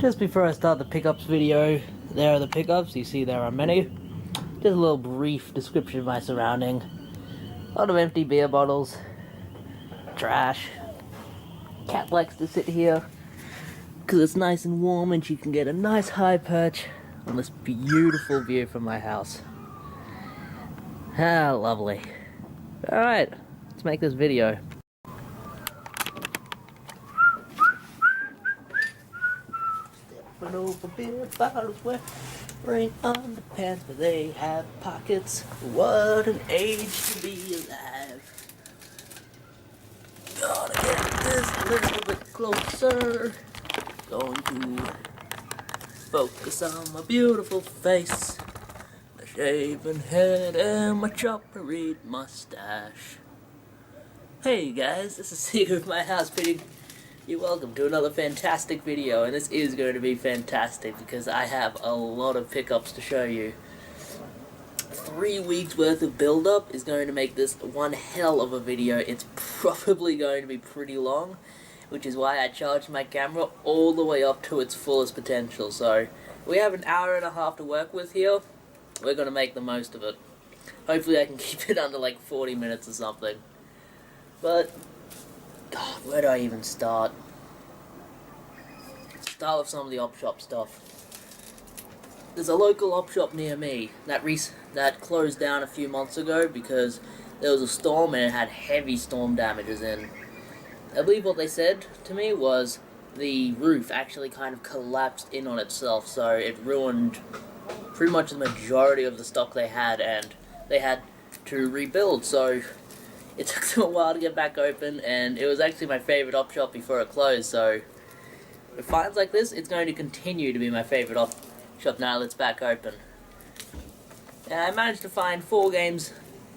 Just before I start the pickups video, there are the pickups. You see there are many. Just a little brief description of my surrounding. A lot of empty beer bottles. Trash. Cat likes to sit here because it's nice and warm and she can get a nice high perch on this beautiful view from my house. Ah, lovely. Alright, let's make this video. Stepping over beer bottles wearing underpants, but they have pockets. What an age to be alive. Gotta get this a little bit closer. Going to focus on my beautiful face, my shaven head, and my chopper-reed mustache. Hey guys, this is Secret of my house bidding you welcome to another fantastic video, and this is going to be fantastic because I have a lot of pickups to show you. 3 weeks worth of build-up is going to make this one hell of a video. It's probably going to be pretty long, which is why I charged my camera all the way up to its fullest potential. So we have an hour and a half to work with here. We're going to make the most of it. Hopefully I can keep it under like 40 minutes or something. But God, where do I even start? Start with some of the op shop stuff. There's a local op shop near me that closed down a few months ago because there was a storm and it had heavy storm damages in. I believe what they said to me was the roof actually kind of collapsed in on itself, so it ruined pretty much the majority of the stock they had, and they had to rebuild. So it took them a while to get back open, and it was actually my favorite op shop before it closed. So with finds like this, it's going to continue to be my favorite op shop now that it's back open. And I managed to find 4 games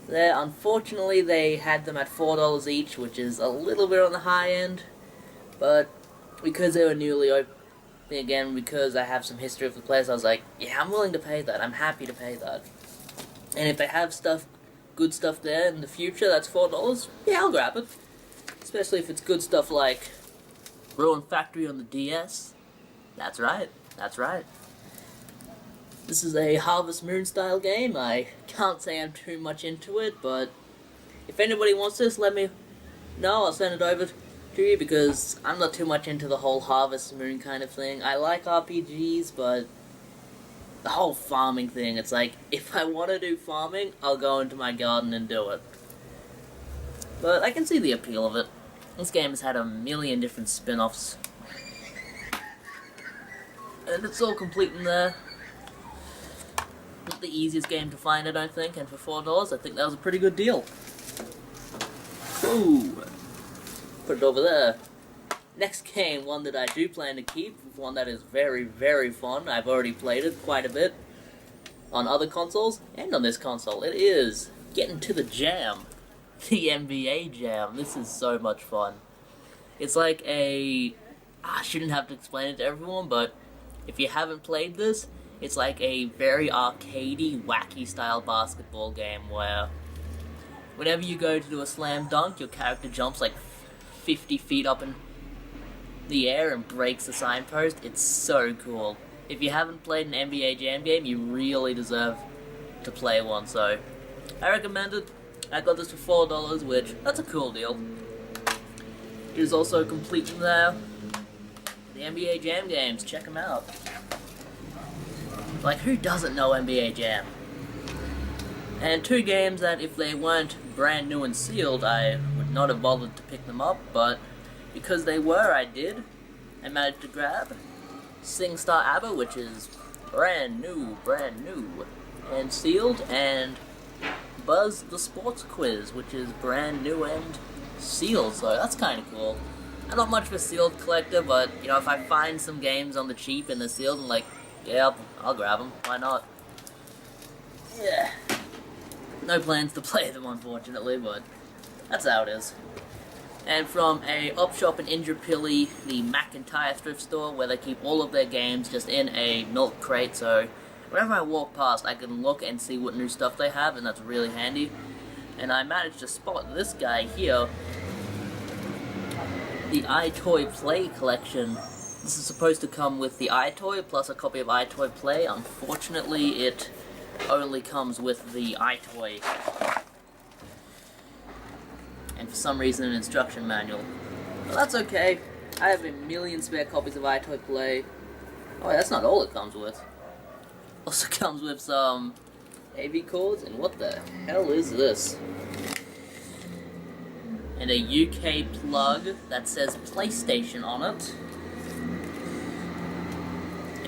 there. Unfortunately, they had them at $4 each, which is a little bit on the high end, but because they were newly open again, because I have some history of the place, I was like, yeah, I'm willing to pay that. I'm happy to pay that. And if they have good stuff there in the future that's $4, yeah, I'll grab it. Especially if it's good stuff like Ruin Factory on the DS. That's right. That's right. This is a Harvest Moon style game. I can't say I'm too much into it, but if anybody wants this, let me know. I'll send it over to you because I'm not too much into the whole Harvest Moon kind of thing. I like RPGs, but the whole farming thing, it's like, if I want to do farming, I'll go into my garden and do it. But I can see the appeal of it. This game has had a million different spin-offs. And it's all complete in there. Not the easiest game to find, I don't think, and for $4, I think that was a pretty good deal. Ooh, put it over there. Next game, one that I do plan to keep, one that is very, very fun. I've already played it quite a bit on other consoles and on this console. It is Getting to the Jam, the NBA Jam. This is so much fun. It's like I shouldn't have to explain it to everyone, but if you haven't played this, it's like a very arcadey, wacky style basketball game where whenever you go to do a slam dunk, your character jumps like 50 feet up in the air and breaks the signpost. It's so cool. If you haven't played an NBA Jam game, you really deserve to play one, so I recommend it. I got this for $4, which, that's a cool deal. It is also complete in there. The NBA Jam games, check them out. Like, who doesn't know NBA Jam? And 2 games that if they weren't brand new and sealed, I would not have bothered to pick them up, but because they were, I did. I managed to grab SingStar ABBA, which is brand new, and sealed, and Buzz the Sports Quiz, which is brand new and sealed, so that's kind of cool. I'm not much of a sealed collector, but, you know, if I find some games on the cheap and they're sealed, I'm like, yeah, I'll grab them. Why not? Yeah. No plans to play them, unfortunately, but that's how it is. And from a op shop in Indooroopilly, the McIntyre thrift store, where they keep all of their games just in a milk crate, so whenever I walk past, I can look and see what new stuff they have, and that's really handy. And I managed to spot this guy here, the iToy Play collection This is supposed to come with the iToy plus a copy of iToy Play. Unfortunately, it only comes with the iToy. And for some reason, an instruction manual. But that's okay. I have a million spare copies of iToy Play. Oh, that's not all it comes with. Also comes with some AV cords, and what the hell is this? And a UK plug that says PlayStation on it.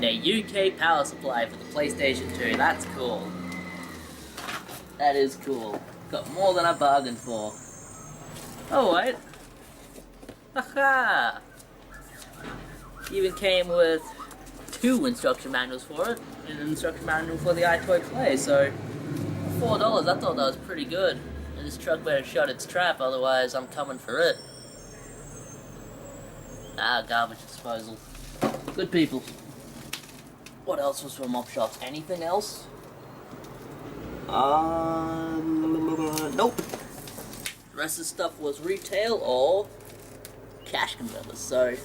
And a UK power supply for the PlayStation 2. That's cool. That is cool. Got more than I bargained for. Oh wait. Haha! Even came with 2 instruction manuals for it, and an instruction manual for the iToy Play, so for $4, I thought that was pretty good. And this truck better shut its trap, otherwise I'm coming for it. Ah, garbage disposal. Good people. What else was from op shops? Anything else? Nope. The rest of the stuff was retail or cash converters. So,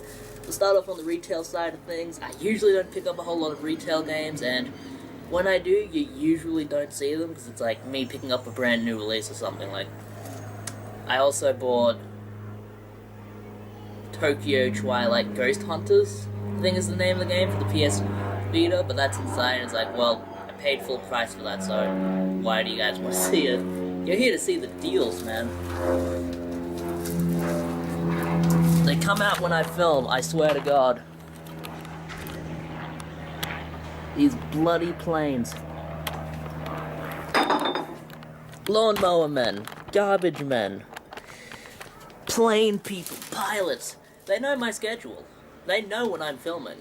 to start off on the retail side of things, I usually don't pick up a whole lot of retail games, and when I do, you usually don't see them, because it's like me picking up a brand new release or something. Like, I also bought Tokyo Twilight Ghost Hunters, I think is the name of the game, for the PS Vita, but that's inside, and it's like, well, I paid full price for that, so why do you guys want to see it? You're here to see the deals, man. They come out when I film, I swear to God. These bloody planes. Lawnmower men, garbage men, plane people, pilots. They know my schedule. They know when I'm filming.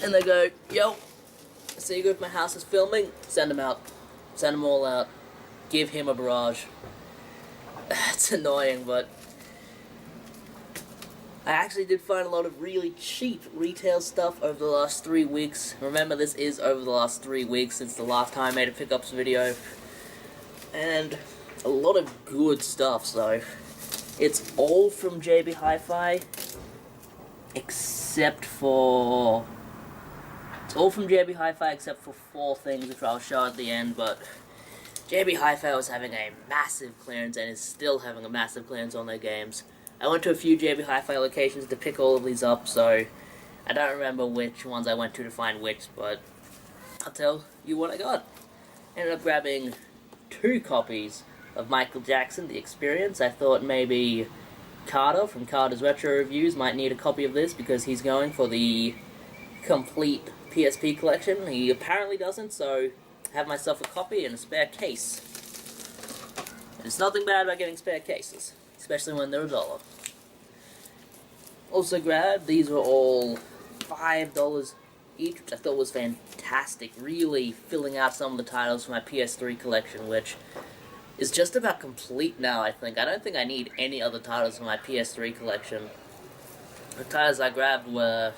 And they go, yo, see you if my house is filming, send them out. Send them all out. Give him a barrage. It's annoying, but I actually did find a lot of really cheap retail stuff over the last 3 weeks. Remember, this is over the last 3 weeks since the last time I made a pickups video. And a lot of good stuff, so it's all from JB Hi-Fi, except for... It's all from JB Hi-Fi except for 4 things, which I'll show at the end, but JB Hi-Fi was having a massive clearance and is still having a massive clearance on their games. I went to a few JB Hi-Fi locations to pick all of these up, so I don't remember which ones I went to find which, but I'll tell you what I got. Ended up grabbing 2 copies of Michael Jackson, The Experience. I thought maybe Carter from Carter's Retro Reviews might need a copy of this because he's going for the complete PSP collection. He apparently doesn't, so I have myself a copy and a spare case. And it's nothing bad about getting spare cases, especially when they're $1. Also grabbed, these were all $5 each, which I thought was fantastic, really filling out some of the titles for my PS3 collection, which is just about complete now, I think. I don't think I need any other titles for my PS3 collection. The titles I grabbed were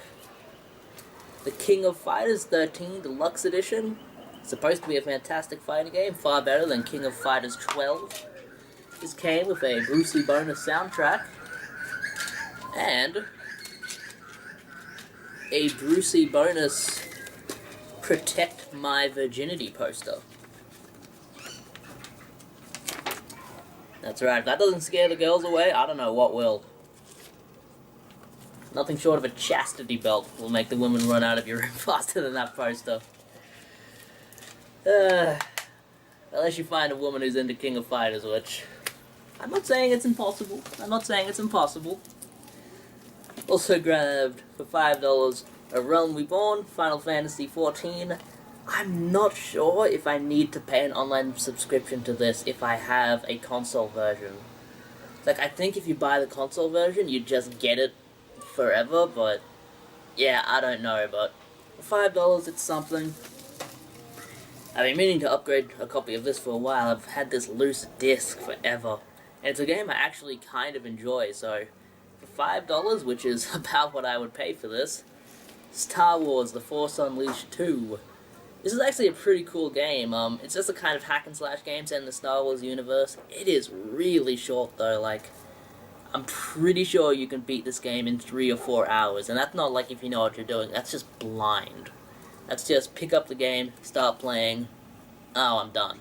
the King of Fighters 13 Deluxe Edition. It's supposed to be a fantastic fighting game, far better than King of Fighters 12. This came with a Brucey bonus soundtrack, and a Brucey bonus Protect My Virginity poster. That's right, if that doesn't scare the girls away, I don't know what will. Nothing short of a chastity belt will make the women run out of your room faster than that poster. Unless you find a woman who's into King of Fighters, which I'm not saying it's impossible. I'm not saying it's impossible. Also grabbed for $5 A Realm Reborn, Final Fantasy XIV. I'm not sure if I need to pay an online subscription to this if I have a console version. Like, I think if you buy the console version, you just get it forever, but yeah, I don't know, but for $5 it's something. I've been meaning to upgrade a copy of this for a while. I've had this loose disc forever, and it's a game I actually kind of enjoy, so for $5, which is about what I would pay for this, Star Wars The Force Unleashed 2. This is actually a pretty cool game. It's just a kind of hack and slash game set in the Star Wars universe. It is really short though, like, I'm pretty sure you can beat this game in 3 or 4 hours, and that's not like if you know what you're doing, that's just blind. That's just pick up the game, start playing, oh, I'm done.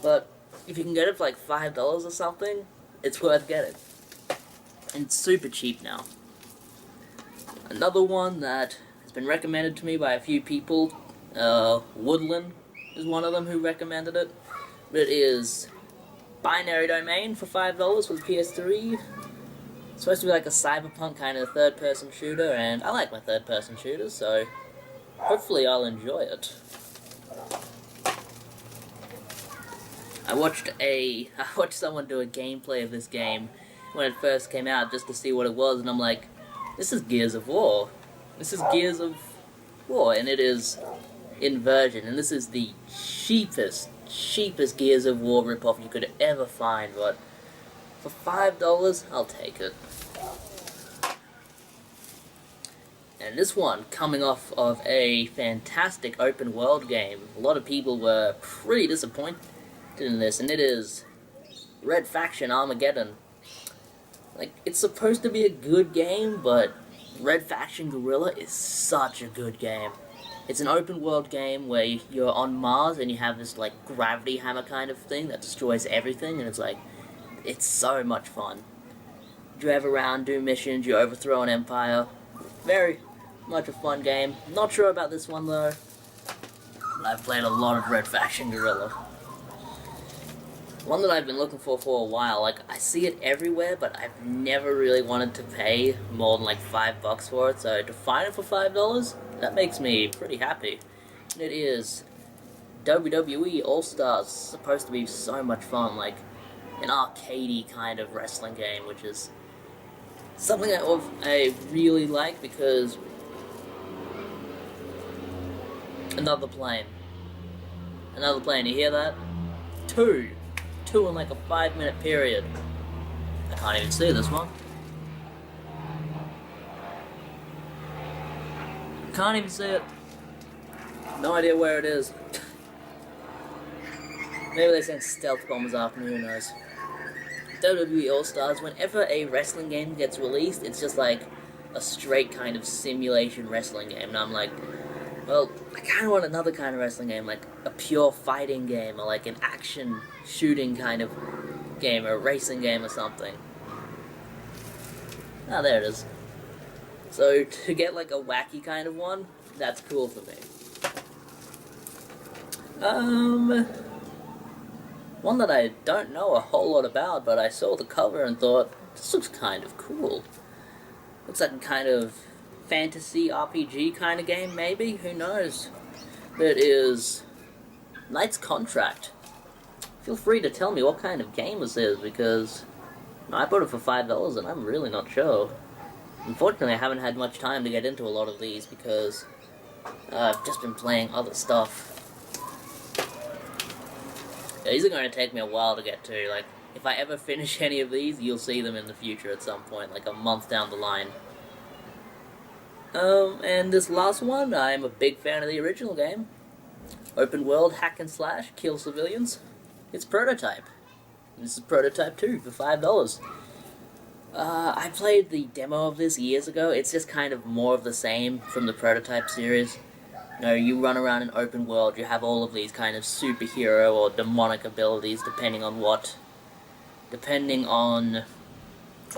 But if you can get it for like $5 or something, it's worth getting. And it's super cheap now. Another one that has been recommended to me by a few people, Woodland is one of them who recommended it. But it is Binary Domain for $5 for the PS3. It's supposed to be like a cyberpunk kind of third-person shooter, and I like my third-person shooters, so hopefully I'll enjoy it. I watched someone do a gameplay of this game when it first came out just to see what it was, and I'm like, this is Gears of War. This is Gears of War, and it is Inversion, and this is the cheapest Gears of War ripoff you could ever find, but for $5, I'll take it. And this one, coming off of a fantastic open world game, a lot of people were pretty disappointed in this, and it is Red Faction Armageddon. Like, it's supposed to be a good game, but Red Faction Guerrilla is such a good game. It's an open world game where you're on Mars and you have this like gravity hammer kind of thing that destroys everything, and it's so much fun. You drive around, do missions, you overthrow an empire. Very much a fun game. Not sure about this one though. But I've played a lot of Red Faction Guerrilla. One that I've been looking for a while. Like, I see it everywhere, but I've never really wanted to pay more than like $5 for it. So to find it for $5, that makes me pretty happy. And it is WWE All-Stars. It's supposed to be so much fun, like an arcadey kind of wrestling game, which is something I really like because another plane, you hear that? Two in like a 5-minute period. I can't even see this one. Can't even see it. No idea where it is. Maybe they sent stealth bombers after me, who knows. WWE All-Stars, whenever a wrestling game gets released, it's just like a straight kind of simulation wrestling game, and I'm like, well, I kind of want another kind of wrestling game, like a pure fighting game, or like an action shooting kind of game, or a racing game or something. Ah, there it is. So, to get like a wacky kind of one, that's cool for me. One that I don't know a whole lot about, but I saw the cover and thought, this looks kind of cool. Looks like a kind of fantasy RPG kind of game, maybe? Who knows? But it is Knight's Contract. Feel free to tell me what kind of game this is, because I bought it for $5 and I'm really not sure. Unfortunately, I haven't had much time to get into a lot of these because I've just been playing other stuff. These are going to take me a while to get to. Like, if I ever finish any of these, you'll see them in the future at some point, like a month down the line. And this last one, I'm a big fan of the original game. Open world, hack and slash, kill civilians. It's Prototype. This is Prototype 2 for $5. I played the demo of this years ago. It's just kind of more of the same from the Prototype series. You know, you run around an open world, you have all of these kind of superhero or demonic abilities depending on what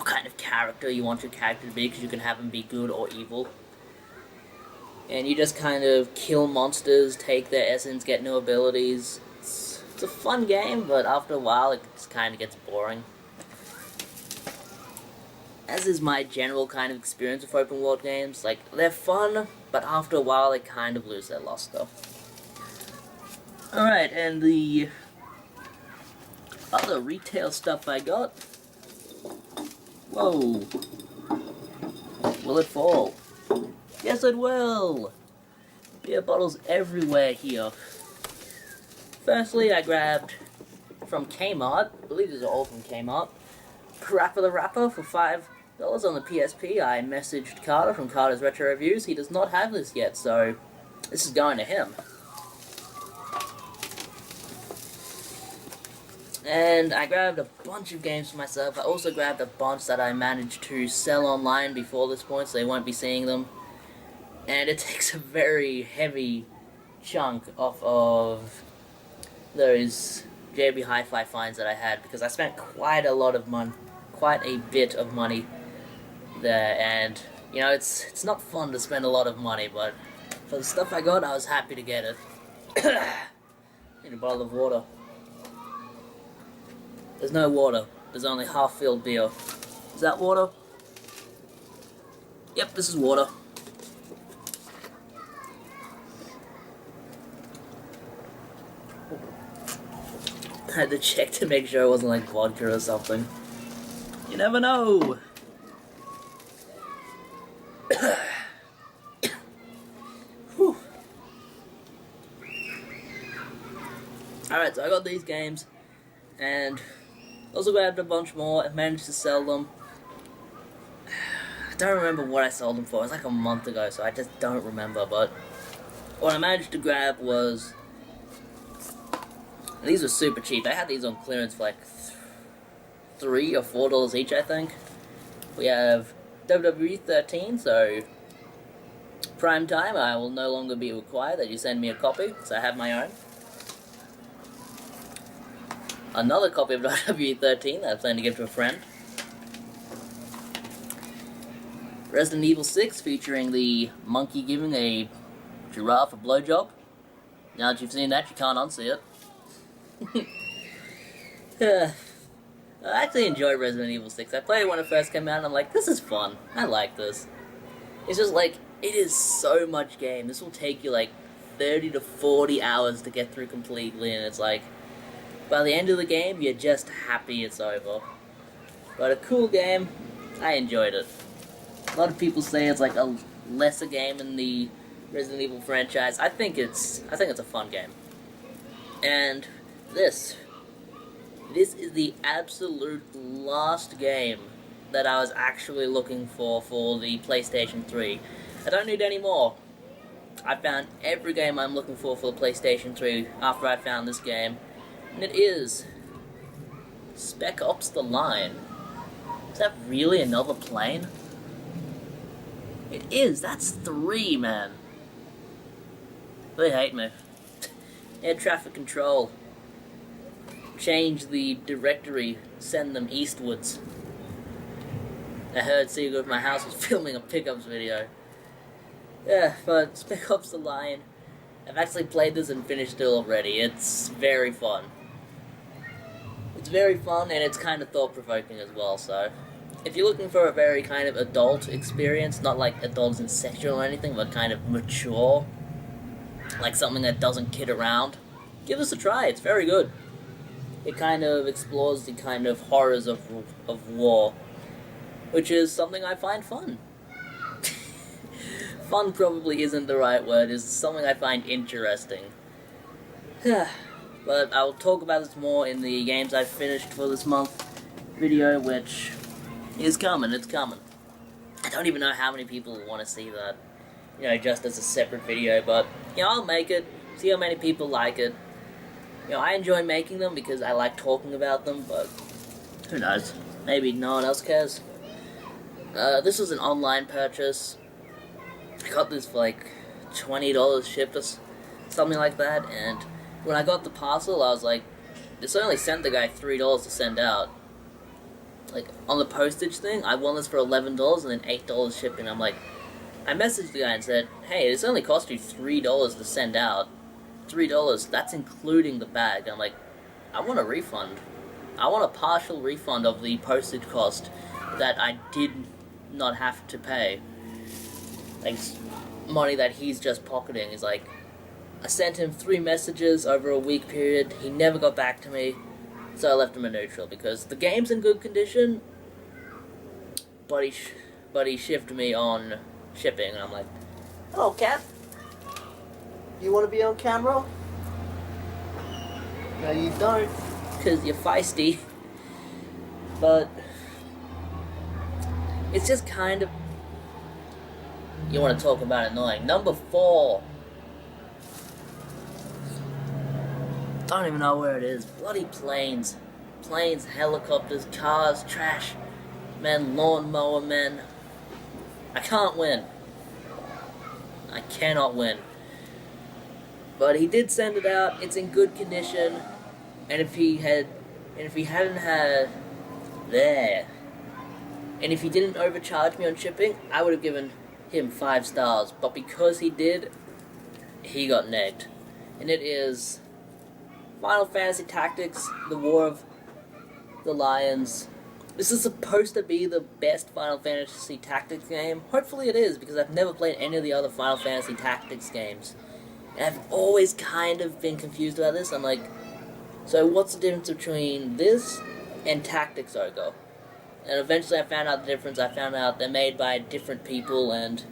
kind of character you want your character to be, because you can have them be good or evil. And you just kind of kill monsters, take their essence, get new abilities. It's a fun game, but after a while it just kind of gets boring. As is my general kind of experience with open world games. Like, they're fun, but after a while they kind of lose their luster. Alright, and the other retail stuff I got. Whoa. Will it fall? Yes, it will! Beer bottles everywhere here. Firstly, I grabbed from Kmart, I believe these are all from Kmart, Parappa the Rapper for $5 on the PSP. I messaged Carter from Carter's Retro Reviews. He does not have this yet, so this is going to him. And I grabbed a bunch of games for myself. I also grabbed a bunch that I managed to sell online before this point, so they won't be seeing them. And it takes a very heavy chunk off of those JB Hi-Fi finds that I had, because I spent quite a bit of money there, and you know, it's not fun to spend a lot of money, but for the stuff I got, I was happy to get it. Need a bottle of water. There's no water. There's only half-filled beer. Is that water? Yep, this is water. I had to check to make sure it wasn't like vodka or something. You never know! Whew. Alright, so I got these games, and also grabbed a bunch more and managed to sell them. I don't remember what I sold them for. It was like a month ago, so I just don't remember, but what I managed to grab was... These were super cheap. I had these on clearance for like $3 or $4 each, I think. We have WWE 13, so Prime Time, I will no longer be required that you send me a copy, so I have my own. Another copy of WWE 13 that I plan to give to a friend. Resident Evil 6 featuring the monkey giving a giraffe a blowjob. Now that you've seen that, you can't unsee it. I actually enjoyed Resident Evil 6. I played it when it first came out and I'm like, this is fun. I like this. It's just like, it is so much game. This will take you like 30 to 40 hours to get through completely, and it's like, by the end of the game, you're just happy it's over. But a cool game. I enjoyed it. A lot of people say it's like a lesser game in the Resident Evil franchise. I think it's a fun game. And this is the absolute last game that I was actually looking for the PlayStation 3. I don't need any more. I found every game I'm looking for the PlayStation 3 after I found this game. And it is Spec Ops: The Line. Is that really another plane? It is. That's 3, man. They hate me. Air traffic control. Change the directory. Send them eastwards. I heard Seagull of my house was filming a pickups video. Yeah, but Spec Ops: The Line. I've actually played this and finished it already. It's very fun. It's very fun, and it's kind of thought-provoking as well, so... If you're looking for a very kind of adult experience, not like adults and sexual or anything, but kind of mature, like something that doesn't kid around, give this a try. It's very good. It kind of explores the kind of horrors of war, which is something I find fun. Fun probably isn't the right word, it's something I find interesting. But I'll talk about this more in the games I've finished for this month video, which is coming, it's coming. I don't even know how many people want to see that, you know, just as a separate video, but, you know, I'll make it, see how many people like it. You know, I enjoy making them because I like talking about them, but who knows, maybe no one else cares. This was an online purchase. I got this for like $20 shipped or something like that, and when I got the parcel, I was like, this only sent the guy $3 to send out. Like, on the postage thing, I won this for $11 and then $8 shipping. I'm like, I messaged the guy and said, hey, this only cost you $3 to send out. $3, that's including the bag. I'm like, I want a refund. I want a partial refund of the postage cost that I did not have to pay. Like, money that he's just pocketing. Is like, I sent him 3 messages over a week period. He never got back to me, so I left him a neutral because the game's in good condition. But he shipped me on shipping, and I'm like, hello, cat. You want to be on camera? No, you don't, because you're feisty. But it's just kind of... You want to talk about annoying. Number 4. Don't even know where it is. Bloody planes. planes, helicopters, cars, trash, men, lawnmower men. I can't win. I cannot win. But he did send it out. It's in good condition. And if he hadn't had there, and if he didn't overcharge me on shipping, I would have given him 5 stars. But because he did, he got negged. And it is Final Fantasy Tactics: The War of the Lions. This is supposed to be the best Final Fantasy Tactics game. Hopefully it is, because I've never played any of the other Final Fantasy Tactics games. And I've always kind of been confused about this. I'm like, so what's the difference between this and Tactics Ogre? And eventually I found out the difference. I found out they're made by different people, and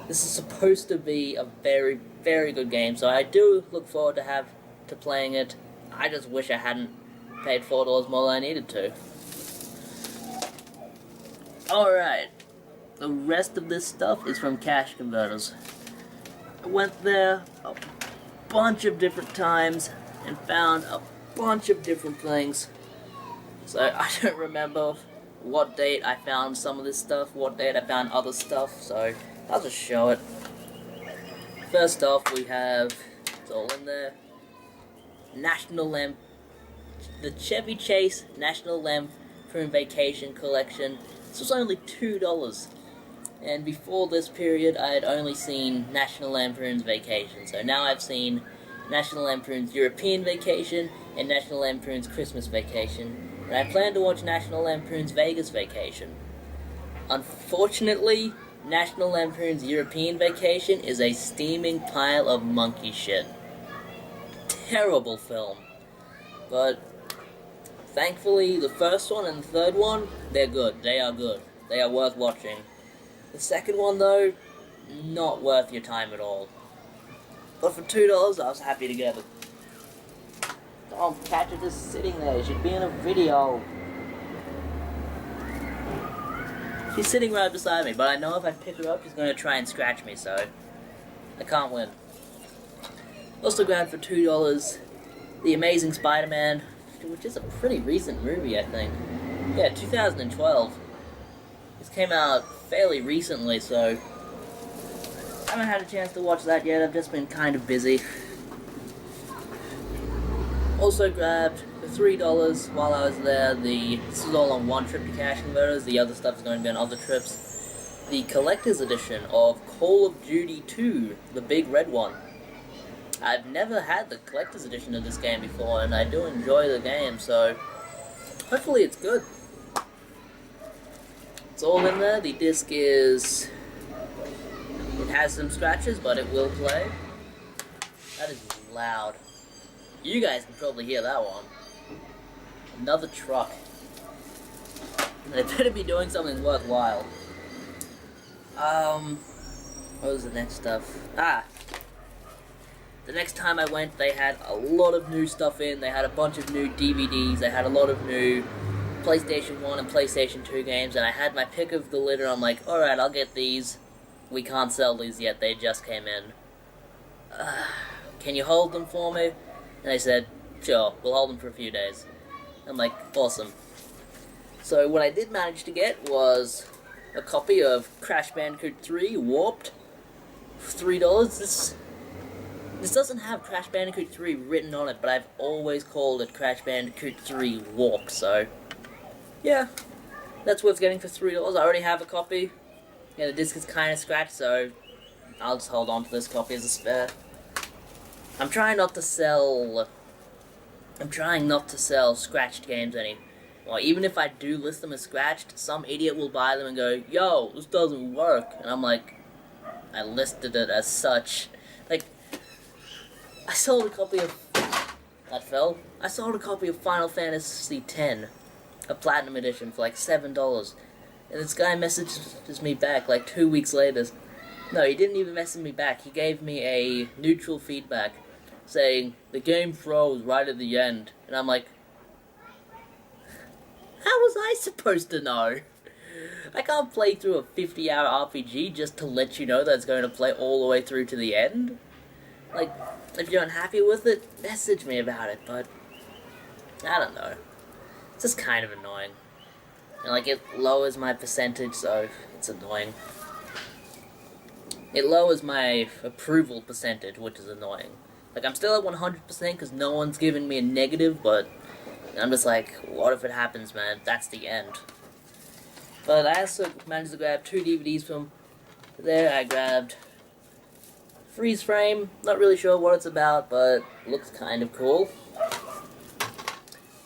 this is supposed to be a very, very good game. So I do look forward to playing it. I just wish I hadn't paid $4 more than I needed to. Alright, the rest of this stuff is from Cash Converters. I went there a bunch of different times and found a bunch of different things. So I don't remember what date I found some of this stuff, what date I found other stuff, so I'll just show it. First off, we have, it's all in there, the Chevy Chase National Lampoon Vacation Collection. This was only $2. And before this period, I had only seen National Lampoon's Vacation. So now I've seen National Lampoon's European Vacation and National Lampoon's Christmas Vacation. And I plan to watch National Lampoon's Vegas Vacation. Unfortunately, National Lampoon's European Vacation is a steaming pile of monkey shit. Terrible film. But thankfully, the first one and the third one, they're good. They are good. They are worth watching. The second one, though, not worth your time at all. But for $2, I was happy to get it. Oh, catch it just sitting there. It should be in a video. She's sitting right beside me, but I know if I pick her up, she's going to try and scratch me, so I can't win. Also grabbed for $2 The Amazing Spider-Man, which is a pretty recent movie, I think. Yeah, 2012. This came out fairly recently, so I haven't had a chance to watch that yet. I've just been kind of busy. Also grabbed for $3 while I was there. This is all on one trip to Cash Converters. The other stuff is going to be on other trips. The collector's edition of Call of Duty 2, the big red one. I've never had the collector's edition of this game before, and I do enjoy the game, so hopefully it's good. It's all in there. The disc it has some scratches, but it will play. That is loud. You guys can probably hear that one. Another truck. They better be doing something worthwhile. What was the next stuff? The next time I went, they had a lot of new stuff in. They had a bunch of new DVDs. They had a lot of new PlayStation 1 and PlayStation 2 games, and I had my pick of the litter. I'm like, alright, I'll get these. We can't sell these yet. They just came in. Can you hold them for me? And they said, sure, we'll hold them for a few days. I'm like, awesome. So what I did manage to get was a copy of Crash Bandicoot 3 Warped for $3. This doesn't have Crash Bandicoot 3 written on it, but I've always called it Crash Bandicoot 3 Warped, so yeah, that's worth getting for $3. I already have a copy. Yeah, the disc is kind of scratched, so I'll just hold on to this copy as a spare. I'm trying not to sell scratched games anymore. Even if I do list them as scratched, some idiot will buy them and go, yo, this doesn't work. And I'm like, I listed it as such. Like, I sold a copy of... That fell. I sold a copy of Final Fantasy X, a Platinum Edition, for like $7. And this guy messages me back like 2 weeks later. No, he didn't even message me back. He gave me a neutral feedback saying, the game froze right at the end. And I'm like, how was I supposed to know? I can't play through a 50-hour RPG just to let you know that it's going to play all the way through to the end. Like, if you're unhappy with it, message me about it, but I don't know. It's just kind of annoying. And like, it lowers my percentage, so it's annoying. It lowers my approval percentage, which is annoying. Like, I'm still at 100% because no one's giving me a negative, but I'm just like, what if it happens, man? That's the end. But I also managed to grab 2 DVDs from there. I grabbed Freeze Frame, not really sure what it's about, but looks kind of cool.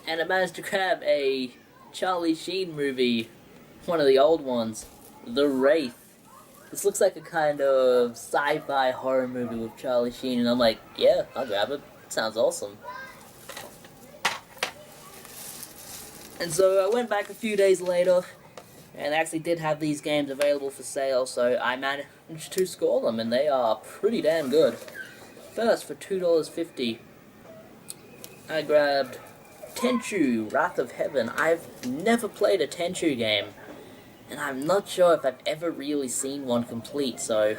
And I managed to grab a Charlie Sheen movie, one of the old ones, The Wraith. This looks like a kind of sci-fi horror movie with Charlie Sheen, and I'm like, yeah, I'll grab it. It sounds awesome. And so I went back a few days later, and I actually did have these games available for sale, so I managed to score them, and they are pretty damn good. First, for $2.50, I grabbed Tenchu, Wrath of Heaven. I've never played a Tenchu game, and I'm not sure if I've ever really seen one complete, so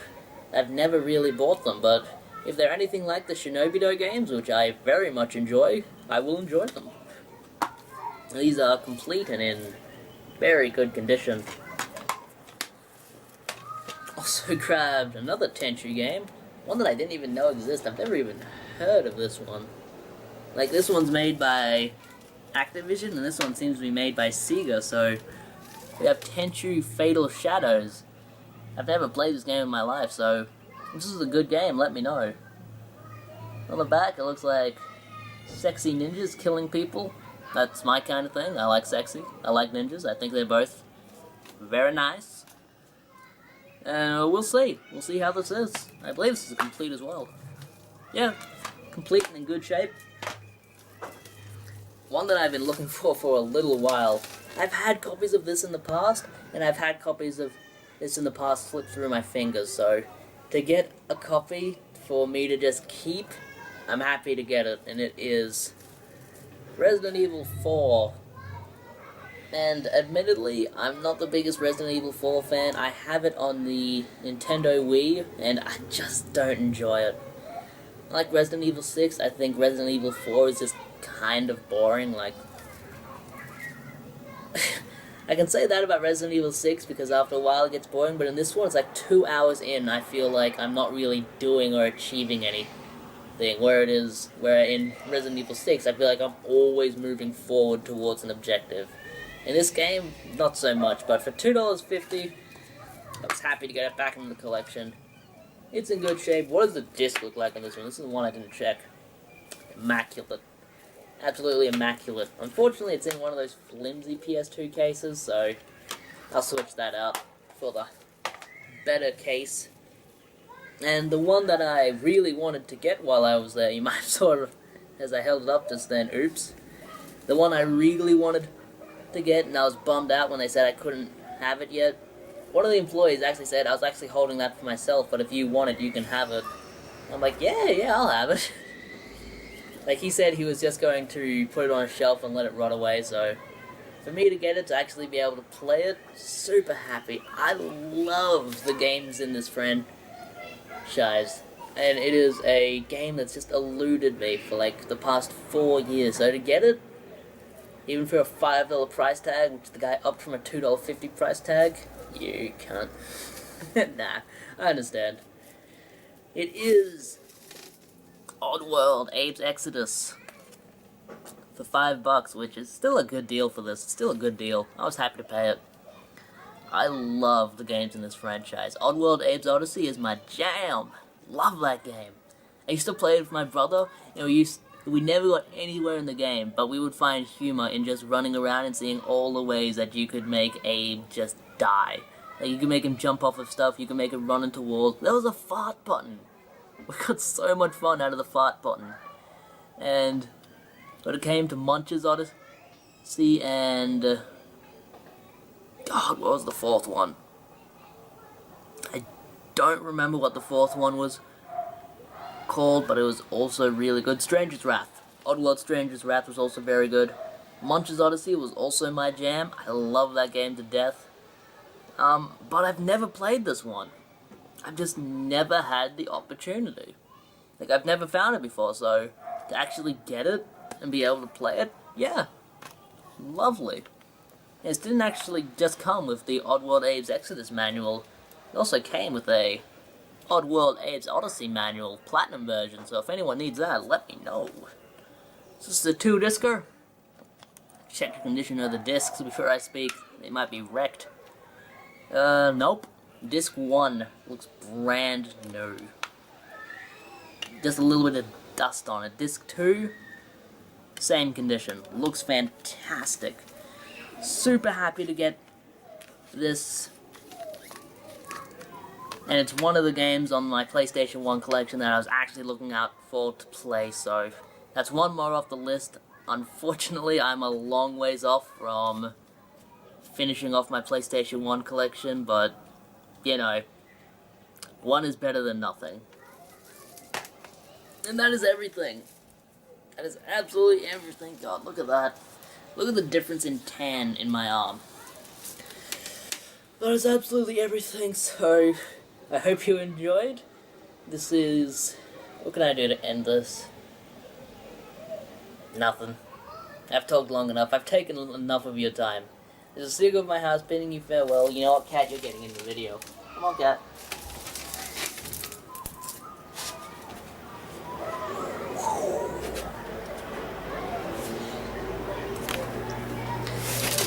I've never really bought them, but if they're anything like the Shinobi-Do games, which I very much enjoy, I will enjoy them. These are complete and in very good condition. Also grabbed another Tenchu game, one that I didn't even know existed. I've never even heard of this one. Like, this one's made by Activision, and this one seems to be made by Sega, so we have Tenchu Fatal Shadows. I've never played this game in my life, so if this is a good game, let me know. On the back, it looks like sexy ninjas killing people. That's my kind of thing. I like sexy. I like ninjas. I think they're both very nice. And we'll see. We'll see how this is. I believe this is complete as well. Yeah, complete and in good shape. One that I've been looking for a little while. I've had copies of this in the past, and I've had copies of this in the past slip through my fingers, so to get a copy for me to just keep, I'm happy to get it, and it is Resident Evil 4. And admittedly, I'm not the biggest Resident Evil 4 fan. I have it on the Nintendo Wii, and I just don't enjoy it. Like Resident Evil 6, I think Resident Evil 4 is just kind of boring. Like, I can say that about Resident Evil 6 because after a while it gets boring, but in this one it's like 2 hours in, I feel like I'm not really doing or achieving anything. Where in Resident Evil 6, I feel like I'm always moving forward towards an objective. In this game, not so much, but for $2.50, I was happy to get it back into the collection. It's in good shape. What does the disc look like on this one? This is the one I didn't check. Immaculate. Absolutely immaculate. Unfortunately, it's in one of those flimsy PS2 cases, so I'll switch that out for the better case. And the one that I really wanted to get while I was there, you might have saw it as I held it up just then, oops. The one I really wanted to get, and I was bummed out when they said I couldn't have it yet. One of the employees actually said I was actually holding that for myself, but if you want it, you can have it. I'm like, yeah, I'll have it. Like, he said he was just going to put it on a shelf and let it rot away, so for me to get it, to actually be able to play it, super happy. I love the games in this franchise, and it is a game that's just eluded me for like the past 4 years, so to get it, even for a $5 price tag, which the guy upped from a $2.50 price tag, you can't. Nah, I understand. It is Oddworld Abe's Exodus for $5, which is still a good deal for this. It's still a good deal. I was happy to pay it. I love the games in this franchise. Oddworld Abe's Odyssey is my jam. Love that game. I used to play it with my brother, and we never got anywhere in the game, but we would find humor in just running around and seeing all the ways that you could make Abe just die. Like, you could make him jump off of stuff, you could make him run into walls. There was a fart button. We got so much fun out of the fart button. And when it came to Munch's Odyssey and God, what was the fourth one? I don't remember what the fourth one was called, but it was also really good. Stranger's Wrath. Oddworld Stranger's Wrath was also very good. Munch's Odyssey was also my jam. I love that game to death. But I've never played this one. I've just never had the opportunity. Like, I've never found it before, so to actually get it and be able to play it, yeah. Lovely. This didn't actually just come with the Oddworld Abe's Exodus manual. It also came with a Oddworld Abe's Odyssey manual, platinum version, so if anyone needs that, let me know. This is the 2-discer. Check the condition of the discs before I speak. They might be wrecked. Nope. Disc 1 looks brand new. Just a little bit of dust on it. Disc 2, same condition. Looks fantastic. Super happy to get this. And it's one of the games on my PlayStation 1 collection that I was actually looking out for to play, so that's one more off the list. Unfortunately, I'm a long ways off from finishing off my PlayStation 1 collection, but, you know, one is better than nothing. And that is everything. That is absolutely everything. God, look at that. Look at the difference in tan in my arm. That is absolutely everything, so I hope you enjoyed. This is... what can I do to end this? Nothing. I've talked long enough. I've taken enough of your time. There's a seagull of my house bidding you farewell. You know what, cat? You're getting in the video. Come on, cat.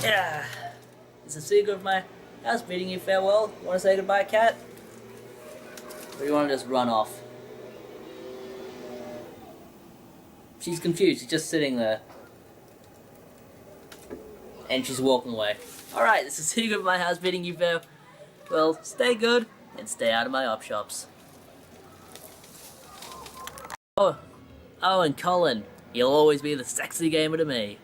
Yeah. It's a seagull of my house bidding you farewell. You want to say goodbye, cat? Or do you want to just run off? She's confused. She's just sitting there. And she's walking away. Alright, this is Seagull of my house bidding you farewell. Well, stay good and stay out of my op shops. Oh, and Colin, you'll always be the sexy gamer to me.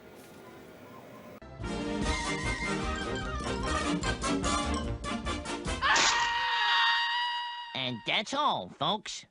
And that's all, folks.